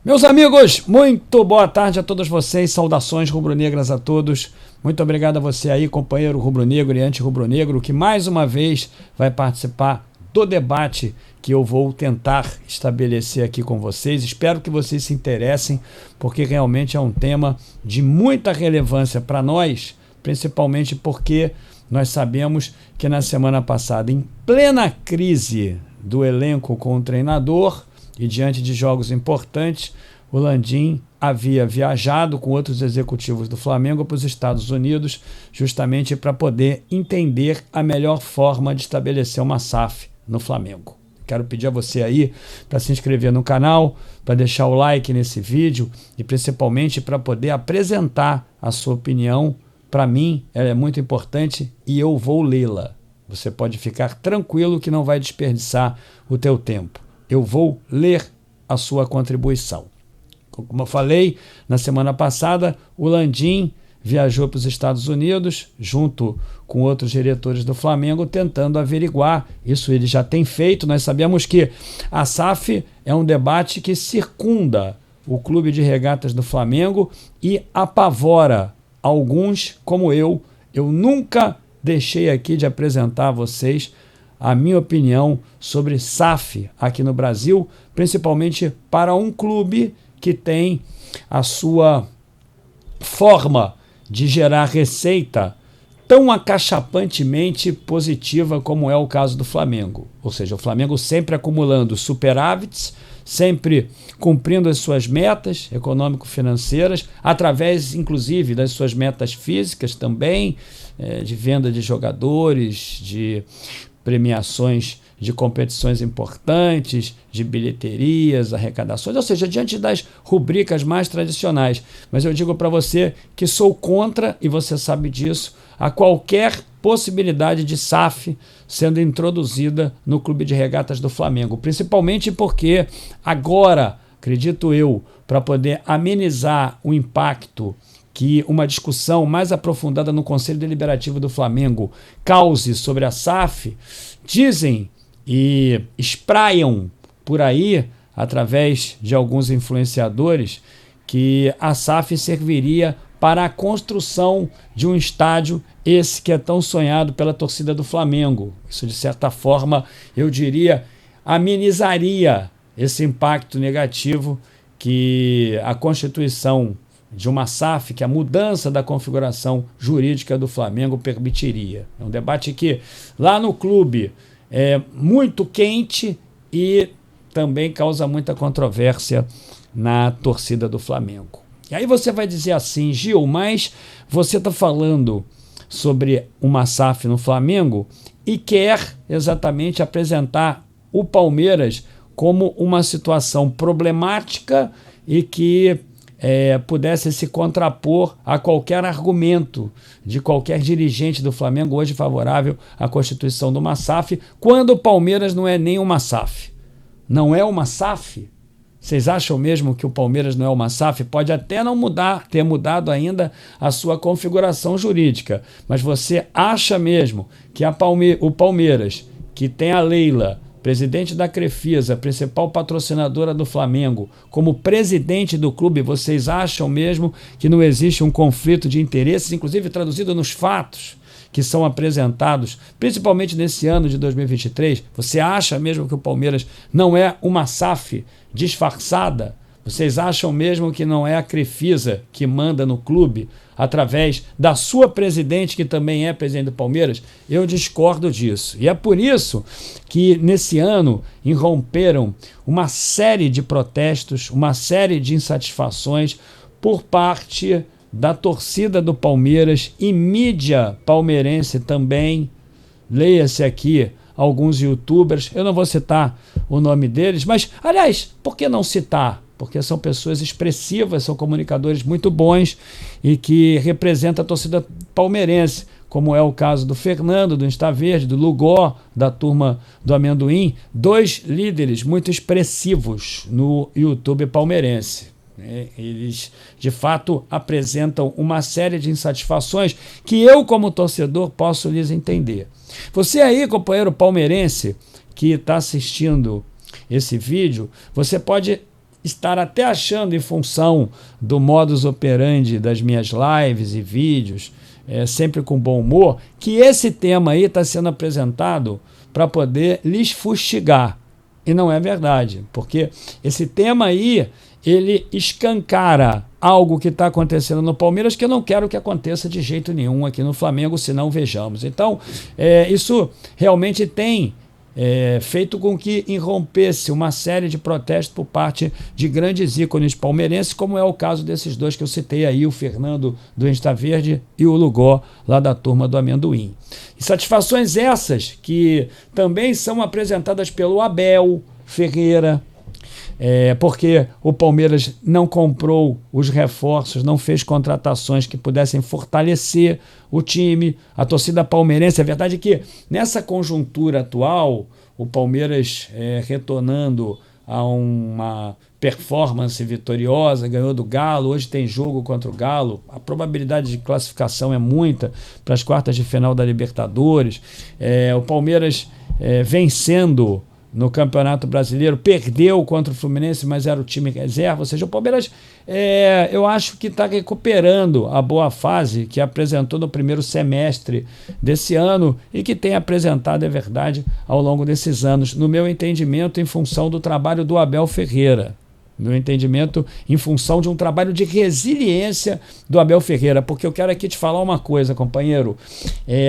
Meus amigos, muito boa tarde a todos vocês, saudações rubro-negras a todos. Muito obrigado a você aí, companheiro rubro-negro e anti-rubro-negro, que mais uma vez vai participar do debate que eu vou tentar estabelecer aqui com vocês. Espero que vocês se interessem, porque realmente é um tema de muita relevância para nós, principalmente porque nós sabemos que na semana passada, em plena crise do elenco com o treinador, e diante de jogos importantes, o Landim havia viajado com outros executivos do Flamengo para os Estados Unidos, justamente para poder entender a melhor forma de estabelecer uma SAF no Flamengo. Quero pedir a você aí para se inscrever no canal, para deixar o like nesse vídeo e principalmente para poder apresentar a sua opinião. Para mim, ela é muito importante e eu vou lê-la. Você pode ficar tranquilo que não vai desperdiçar o teu tempo. Eu vou ler a sua contribuição. Como eu falei, na semana passada, o Landim viajou para os Estados Unidos, junto com outros diretores do Flamengo, tentando averiguar. Isso ele já tem feito. Nós sabemos que a SAF é um debate que circunda o Clube de Regatas do Flamengo e apavora alguns, como eu. Eu nunca deixei aqui de apresentar a vocês a minha opinião sobre SAF aqui no Brasil, principalmente para um clube que tem a sua forma de gerar receita tão acachapantemente positiva como é o caso do Flamengo. Ou seja, o Flamengo sempre acumulando superávites, sempre cumprindo as suas metas econômico-financeiras, através, inclusive, das suas metas físicas também, de venda de jogadores, de premiações de competições importantes, de bilheterias, arrecadações, ou seja, diante das rubricas mais tradicionais. Mas eu digo para você que sou contra, e você sabe disso, a qualquer possibilidade de SAF sendo introduzida no Clube de Regatas do Flamengo, principalmente porque agora, acredito eu, para poder amenizar o impacto que uma discussão mais aprofundada no Conselho Deliberativo do Flamengo cause sobre a SAF, dizem e espraiam por aí, através de alguns influenciadores, que a SAF serviria para a construção de um estádio, esse que é tão sonhado pela torcida do Flamengo. Isso, de certa forma, eu diria, amenizaria esse impacto negativo que a constituição de uma SAF, que a mudança da configuração jurídica do Flamengo permitiria. É um debate que lá no clube é muito quente e também causa muita controvérsia na torcida do Flamengo. E aí você vai dizer assim, Gil, mas você está falando sobre uma SAF no Flamengo e quer exatamente apresentar o Palmeiras como uma situação problemática e que pudesse se contrapor a qualquer argumento de qualquer dirigente do Flamengo hoje favorável à constituição de uma SAF, quando o Palmeiras não é nem uma SAF. Não é uma SAF? Vocês acham mesmo que o Palmeiras não é uma SAF? Pode até não ter mudado ainda a sua configuração jurídica, mas você acha mesmo que o Palmeiras, que tem a Leila, presidente da Crefisa, principal patrocinadora do Flamengo, como presidente do clube, vocês acham mesmo que não existe um conflito de interesses, inclusive traduzido nos fatos que são apresentados, principalmente nesse ano de 2023? Você acha mesmo que o Palmeiras não é uma SAF disfarçada? Vocês acham mesmo que não é a Crefisa que manda no clube através da sua presidente, que também é presidente do Palmeiras? Eu discordo disso. E é por isso que nesse ano irromperam uma série de protestos, uma série de insatisfações por parte da torcida do Palmeiras e mídia palmeirense também. Leia-se aqui alguns youtubers, eu não vou citar o nome deles, mas, aliás, por que não citar? Porque são pessoas expressivas, são comunicadores muito bons e que representam a torcida palmeirense, como é o caso do Fernando, do Insta Verde, do Lugó, da turma do Amendoim, dois líderes muito expressivos no YouTube palmeirense. Eles, de fato, apresentam uma série de insatisfações que eu, como torcedor, posso lhes entender. Você aí, companheiro palmeirense, que está assistindo esse vídeo, você pode estar até achando, em função do modus operandi das minhas lives e vídeos, sempre com bom humor, que esse tema aí está sendo apresentado para poder lhes fustigar. E não é verdade, porque esse tema aí, ele escancara algo que está acontecendo no Palmeiras que eu não quero que aconteça de jeito nenhum aqui no Flamengo, se não vejamos. Então, isso realmente tem feito com que irrompesse uma série de protestos por parte de grandes ícones palmeirenses, como é o caso desses dois que eu citei aí, o Fernando do Insta Verde e o Lugó, lá da turma do Amendoim. E satisfações essas que também são apresentadas pelo Abel Ferreira, porque o Palmeiras não comprou os reforços, não fez contratações que pudessem fortalecer o time, a torcida palmeirense. É verdade que nessa conjuntura atual, o Palmeiras retornando a uma performance vitoriosa, ganhou do Galo, hoje tem jogo contra o Galo, a probabilidade de classificação é muita para as quartas de final da Libertadores, o Palmeiras vencendo no Campeonato Brasileiro, perdeu contra o Fluminense, mas era o time reserva, ou seja, o Palmeiras eu acho que está recuperando a boa fase que apresentou no primeiro semestre desse ano e que tem apresentado, é verdade, ao longo desses anos, no meu entendimento, em função do trabalho do Abel Ferreira. Meu entendimento, em função de um trabalho de resiliência do Abel Ferreira, porque eu quero aqui te falar uma coisa, companheiro,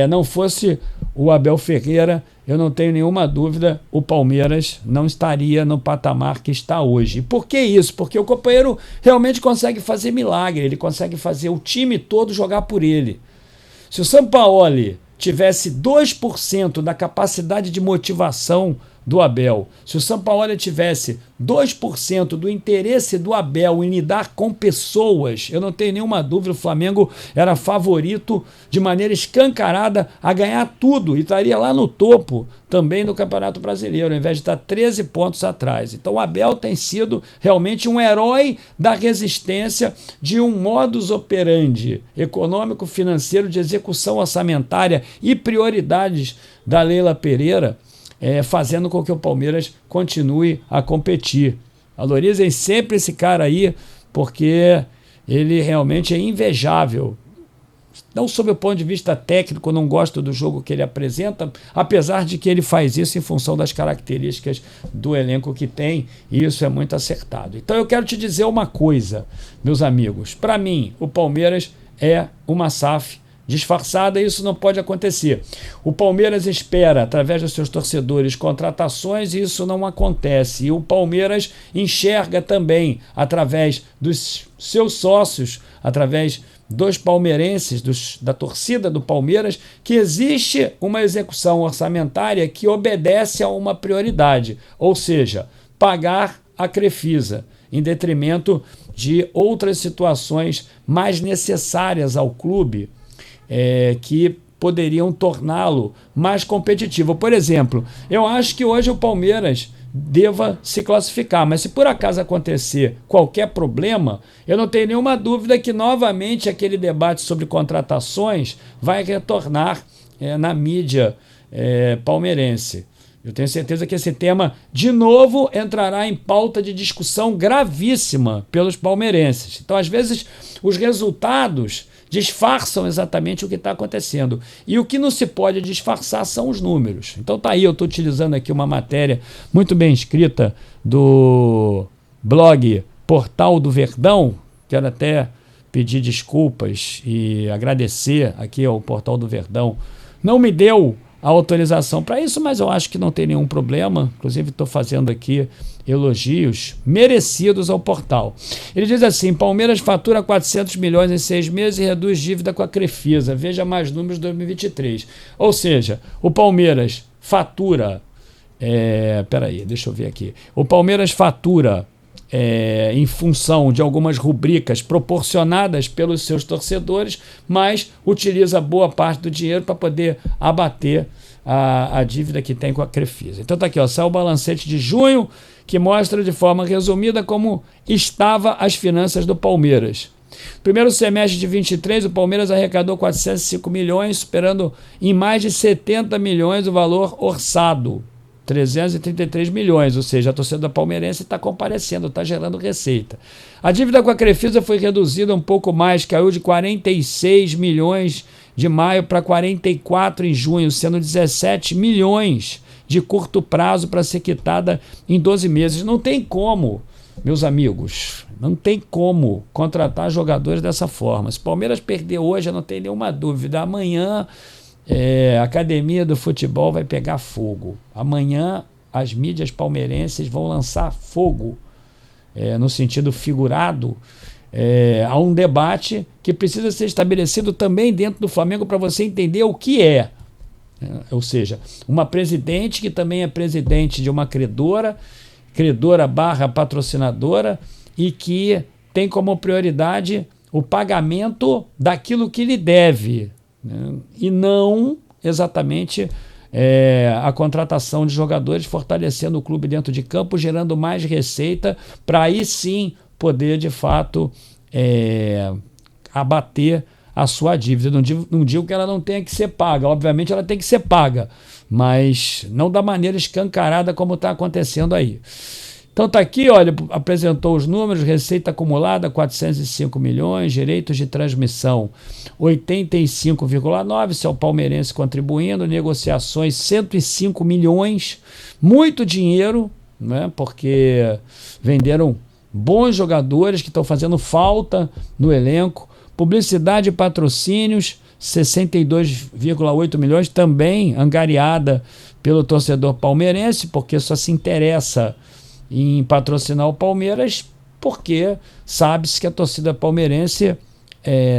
não fosse o Abel Ferreira, eu não tenho nenhuma dúvida, o Palmeiras não estaria no patamar que está hoje. Por que isso? Porque o companheiro realmente consegue fazer milagre, ele consegue fazer o time todo jogar por ele. Se o Sampaoli tivesse 2% da capacidade de motivação do Abel, se o Sampaoli tivesse 2% do interesse do Abel em lidar com pessoas, eu não tenho nenhuma dúvida, o Flamengo era favorito de maneira escancarada a ganhar tudo e estaria lá no topo também do Campeonato Brasileiro, ao invés de estar 13 pontos atrás. Então o Abel tem sido realmente um herói da resistência de um modus operandi econômico, financeiro, de execução orçamentária e prioridades da Leila Pereira, fazendo com que o Palmeiras continue a competir. Valorizem sempre esse cara aí, porque ele realmente é invejável. Não sob o ponto de vista técnico, não gosto do jogo que ele apresenta, apesar de que ele faz isso em função das características do elenco que tem, e isso é muito acertado. Então eu quero te dizer uma coisa, meus amigos. Para mim, o Palmeiras é uma SAF disfarçada, isso não pode acontecer. O Palmeiras espera, através dos seus torcedores, contratações, e isso não acontece. E o Palmeiras enxerga também, através dos seus sócios, através dos palmeirenses, da torcida do Palmeiras, que existe uma execução orçamentária que obedece a uma prioridade, ou seja, pagar a Crefisa, em detrimento de outras situações mais necessárias ao clube, que poderiam torná-lo mais competitivo. Por exemplo, eu acho que hoje o Palmeiras deva se classificar, mas se por acaso acontecer qualquer problema, eu não tenho nenhuma dúvida que novamente aquele debate sobre contratações vai retornar na mídia palmeirense. Eu tenho certeza que esse tema, de novo, entrará em pauta de discussão gravíssima pelos palmeirenses. Então, às vezes, os resultados disfarçam exatamente o que está acontecendo. E o que não se pode disfarçar são os números. Então tá aí, eu estou utilizando aqui uma matéria muito bem escrita do blog Portal do Verdão. Quero até pedir desculpas e agradecer aqui ao Portal do Verdão. Não me deu a autorização para isso, mas eu acho que não tem nenhum problema. Inclusive estou fazendo aqui elogios merecidos ao portal. Ele diz assim: Palmeiras fatura 400 milhões em 6 meses e reduz dívida com a Crefisa. Veja mais números de 2023. Ou seja, o Palmeiras fatura... deixa eu ver aqui. O Palmeiras fatura em função de algumas rubricas proporcionadas pelos seus torcedores, mas utiliza boa parte do dinheiro para poder abater a dívida que tem com a Crefisa. Então tá aqui, saiu o balancete de junho, que mostra de forma resumida como estava as finanças do Palmeiras. Primeiro semestre de 23, o Palmeiras arrecadou 405 milhões, superando em mais de 70 milhões o valor orçado. 333 milhões, ou seja, a torcida palmeirense está comparecendo, está gerando receita. A dívida com a Crefisa foi reduzida um pouco mais, caiu de 46 milhões de maio para 44 em junho, sendo 17 milhões de curto prazo para ser quitada em 12 meses. Não tem como, meus amigos, não tem como contratar jogadores dessa forma. Se o Palmeiras perder hoje, eu não tenho nenhuma dúvida, amanhã a academia do futebol vai pegar fogo. Amanhã as mídias palmeirenses vão lançar fogo, no sentido figurado, há um debate que precisa ser estabelecido também dentro do Flamengo para você entender o que é. Ou seja, uma presidente que também é presidente de uma credora barra patrocinadora e que tem como prioridade o pagamento daquilo que lhe deve, né? E não exatamente a contratação de jogadores, fortalecendo o clube dentro de campo, gerando mais receita para aí sim poder de fato abater a sua dívida. Não digo que ela não tenha que ser paga, obviamente ela tem que ser paga, mas não da maneira escancarada como está acontecendo aí. Então tá aqui, olha, apresentou os números, receita acumulada 405 milhões, direitos de transmissão 85,9, se é o palmeirense contribuindo, negociações 105 milhões, muito dinheiro, né, porque venderam bons jogadores que estão fazendo falta no elenco. Publicidade e patrocínios, 62,8 milhões, também angariada pelo torcedor palmeirense, porque só se interessa em patrocinar o Palmeiras, porque sabe-se que a torcida palmeirense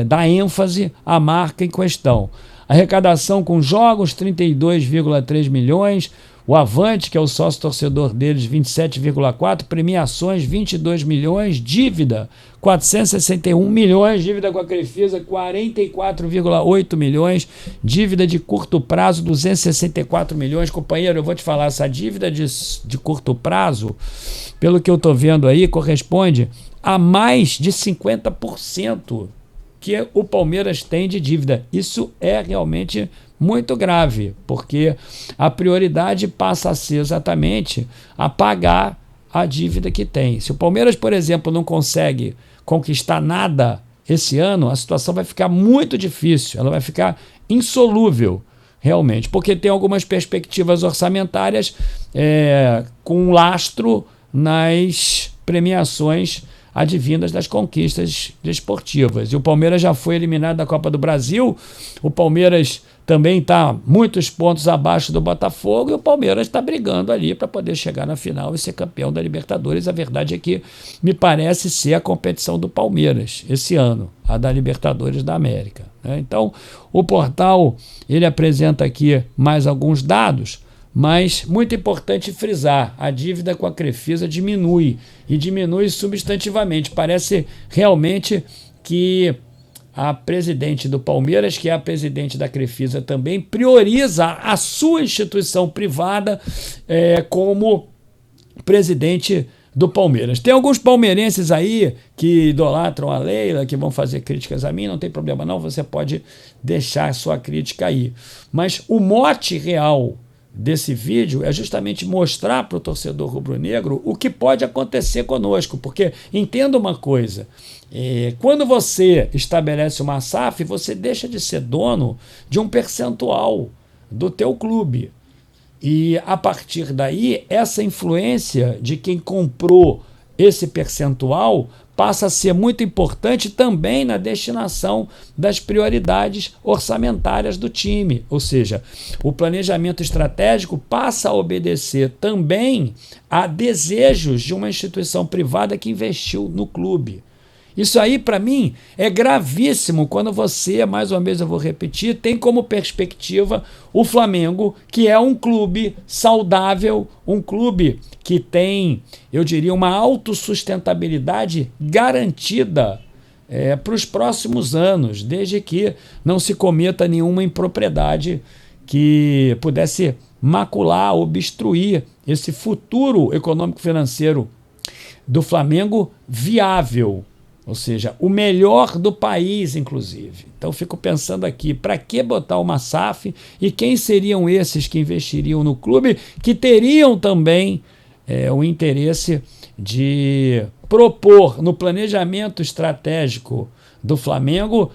dá ênfase à marca em questão. Arrecadação com jogos, 32,3 milhões, o Avante, que é o sócio torcedor deles, 27,4, premiações, 22 milhões, dívida, 461 milhões, dívida com a Crefisa, 44,8 milhões, dívida de curto prazo, 264 milhões. Companheiro, eu vou te falar, essa dívida de curto prazo, pelo que eu estou vendo aí, corresponde a mais de 50% que o Palmeiras tem de dívida. Isso é realmente muito grave, porque a prioridade passa a ser exatamente a pagar a dívida que tem. Se o Palmeiras, por exemplo, não consegue conquistar nada esse ano, a situação vai ficar muito difícil, ela vai ficar insolúvel, realmente, porque tem algumas perspectivas orçamentárias com lastro nas premiações advindas das conquistas desportivas. E o Palmeiras já foi eliminado da Copa do Brasil, o Palmeiras também está muitos pontos abaixo do Botafogo, e o Palmeiras está brigando ali para poder chegar na final e ser campeão da Libertadores. A verdade é que me parece ser a competição do Palmeiras esse ano, a da Libertadores da América, né? Então, o portal ele apresenta aqui mais alguns dados, mas muito importante frisar, a dívida com a Crefisa diminui, e diminui substantivamente. Parece realmente que a presidente do Palmeiras, que é a presidente da Crefisa também, prioriza a sua instituição privada como presidente do Palmeiras. Tem alguns palmeirenses aí que idolatram a Leila, que vão fazer críticas a mim, não tem problema não, você pode deixar sua crítica aí. Mas o mote real desse vídeo é justamente mostrar para o torcedor rubro-negro o que pode acontecer conosco, porque entenda uma coisa, quando você estabelece uma SAF, você deixa de ser dono de um percentual do teu clube, e a partir daí essa influência de quem comprou esse percentual passa a ser muito importante também na destinação das prioridades orçamentárias do time. Ou seja, o planejamento estratégico passa a obedecer também a desejos de uma instituição privada que investiu no clube. Isso aí, para mim, é gravíssimo quando você, mais uma vez eu vou repetir, tem como perspectiva o Flamengo, que é um clube saudável, um clube que tem, eu diria, uma autossustentabilidade garantida para os próximos anos, desde que não se cometa nenhuma impropriedade que pudesse macular, obstruir esse futuro econômico-financeiro do Flamengo viável. Ou seja, o melhor do país, inclusive. Então, fico pensando aqui, para que botar uma SAF e quem seriam esses que investiriam no clube, que teriam também o interesse de propor no planejamento estratégico do Flamengo,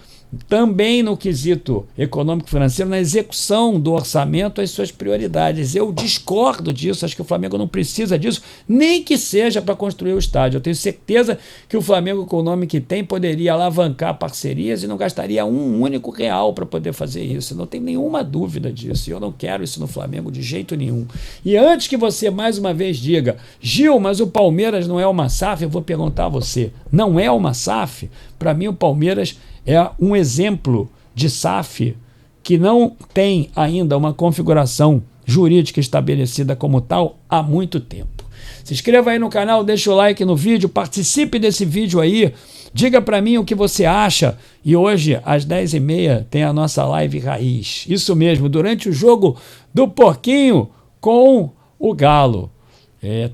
também no quesito econômico-financeiro, na execução do orçamento, as suas prioridades. Eu discordo disso, acho que o Flamengo não precisa disso, nem que seja para construir o estádio. Eu tenho certeza que o Flamengo, com o nome que tem, poderia alavancar parcerias e não gastaria um único real para poder fazer isso. Não tem nenhuma dúvida disso, e eu não quero isso no Flamengo de jeito nenhum. E antes que você mais uma vez diga, Gil, mas o Palmeiras não é uma SAF, eu vou perguntar a você, não é uma SAF? Para mim o Palmeiras é um exemplo de SAF que não tem ainda uma configuração jurídica estabelecida como tal há muito tempo. Se inscreva aí no canal, deixa o like no vídeo, participe desse vídeo aí, diga para mim o que você acha. E hoje, às 10h30, tem a nossa live raiz. Isso mesmo, durante o jogo do Porquinho com o Galo.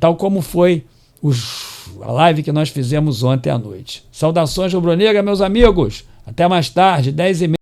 Tal como foi a live que nós fizemos ontem à noite. Saudações rubro-negra, meus amigos. Até mais tarde, 10h30.